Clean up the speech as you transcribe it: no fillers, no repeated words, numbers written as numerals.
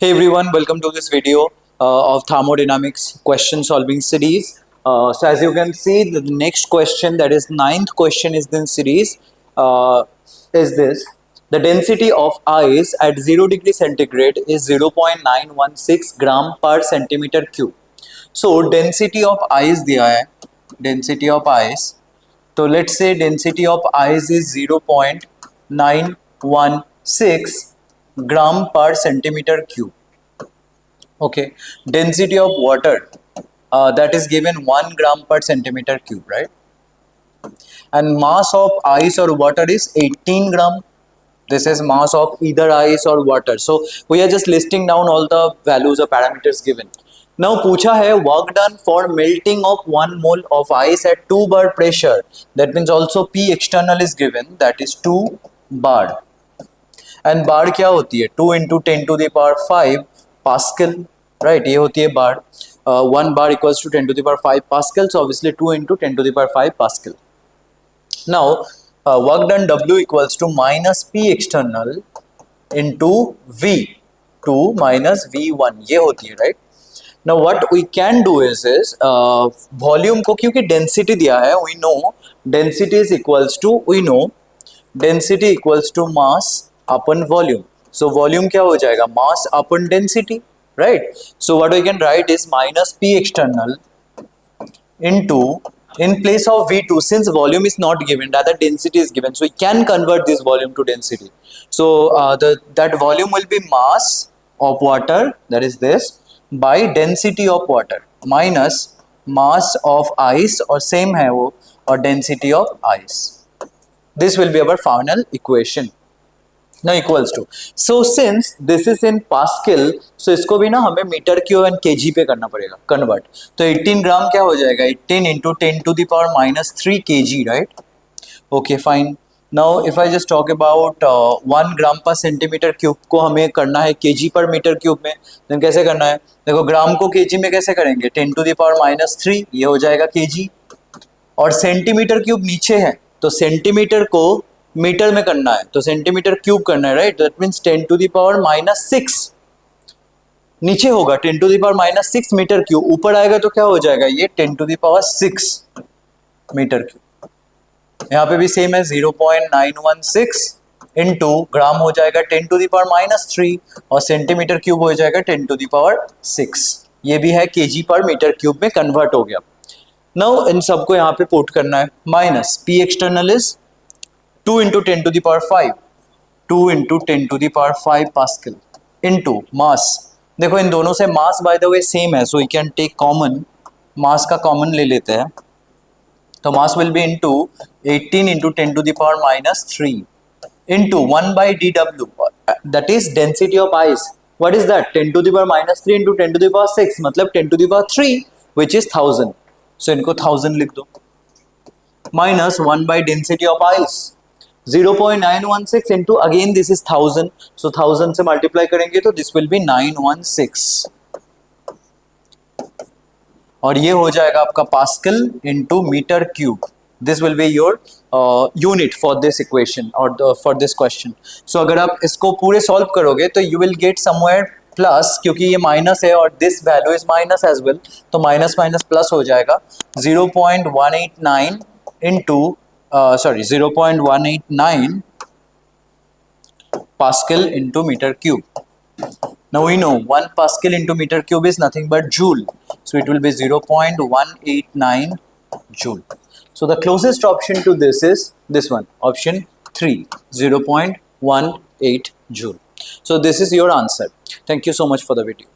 Hey everyone, welcome to this video of thermodynamics question solving series. So as you can see, the next question, that is ninth question is in series, is this. The density of ice at 0 degree centigrade is 0.916 gram per centimeter cube. So density of ice दिया है, density of ice. So let's say density of ice is 0.916 gram per centimeter cube. Okay, density of water, that is given 1 gram per centimeter cube, right? And mass of ice or water is 18 gram. This is mass of either ice or water. So we are just listing down all the values or parameters given. Now पूछा है work done for melting of 1 mole of ice at 2 bar pressure. That means also P external is given, that is 2 bar. And bar क्या होती है? 2 into 10 to the power 5 pascal, right? ये होती है बार. 1 bar equals to 10 to the power 5 Pascal, so obviously 2 into 10 to the power 5 Pascal. Now work done W equals to minus P external into V2 minus V1, ये होती है, right? Now what we can do is volume को क्योंकि density दिया है, we know density is equals to, density equals to mass upon volume. So volume क्या हो जाएगा? Mass upon density, right? So what we can write is minus P external into, in place of V2, since volume is not given, rather density is given, so we can convert this volume to density. So that volume will be mass of water, that is this, by density of water minus mass of ice, और same है वो, और density of ice. This will be our final equation. Now equals to, so since this is in Pascal, so इसको भी ना हमें metre cube and KG पे करना पड़ेगा कन्वर्ट. तो 18 ग्राम क्या हो जाएगा? 18 into 10 to the power minus 3 kg, right? Okay, fine. Now if I just talk about 1 ग्राम पर सेंटीमीटर क्यूब को हमें करना है केजी पर मीटर क्यूब में, then कैसे करना है? देखो ग्राम को केजी में कैसे करेंगे? 10 to the power minus 3, ये हो जाएगा केजी, और सेंटीमीटर क्यूब नीचे है, तो सेंटीमीटर को मीटर में करना है, तो सेंटीमीटर क्यूब करना है, right? That means 10 to the power minus 6 नीचे होगा, 10 to the power minus 6 metre cube. ऊपर आएगा तो क्या हो जाएगा? ये 10 to the power 6 metre cube. यहाँ पे भी सेम है, 0.916 इंटू ग्राम हो जाएगा 10 to the power minus 3, और सेंटीमीटर क्यूब हो जाएगा 10 to the power 6. ये भी है केजी पर मीटर क्यूब में कन्वर्ट हो गया. नाउ इन सबको यहाँ पे पुट करना है. Minus P external is 2 into 10 to the power 5, 2 into 10 to the power 5 Pascal into mass. देखो इन दोनों से mass by the way same है, so we can take common, mass का common ले लेते हैं. तो mass will be into 18 into 10 to the power minus 3 into 1 by dW, that is density of ice. What is that? 10 to the power minus 3 into 10 to the power 6, मतलब 10 to the power 3, which is 1000. So इनको 1000 लिख दो, minus 1 by density of ice 0.916 into, again this is 1000, so 1000 से multiply करेंगे तो this will be 916, और ये हो जाएगा आपका pascal into metre cube. This will be your unit for this equation or for this question. So अगर आप इसको पूरे सॉल्व करोगे तो you will get somewhere plus, क्योंकि ये माइनस है और this value is minus as well, तो माइनस माइनस प्लस हो जाएगा. 0.189 into 0.189 Pascal into meter cube. Now we know 1 Pascal into meter cube is nothing but joule, so it will be 0.189 joule. So the closest option to this is this one, option 3, 0.18 joule. So this is your answer. Thank you so much for the video.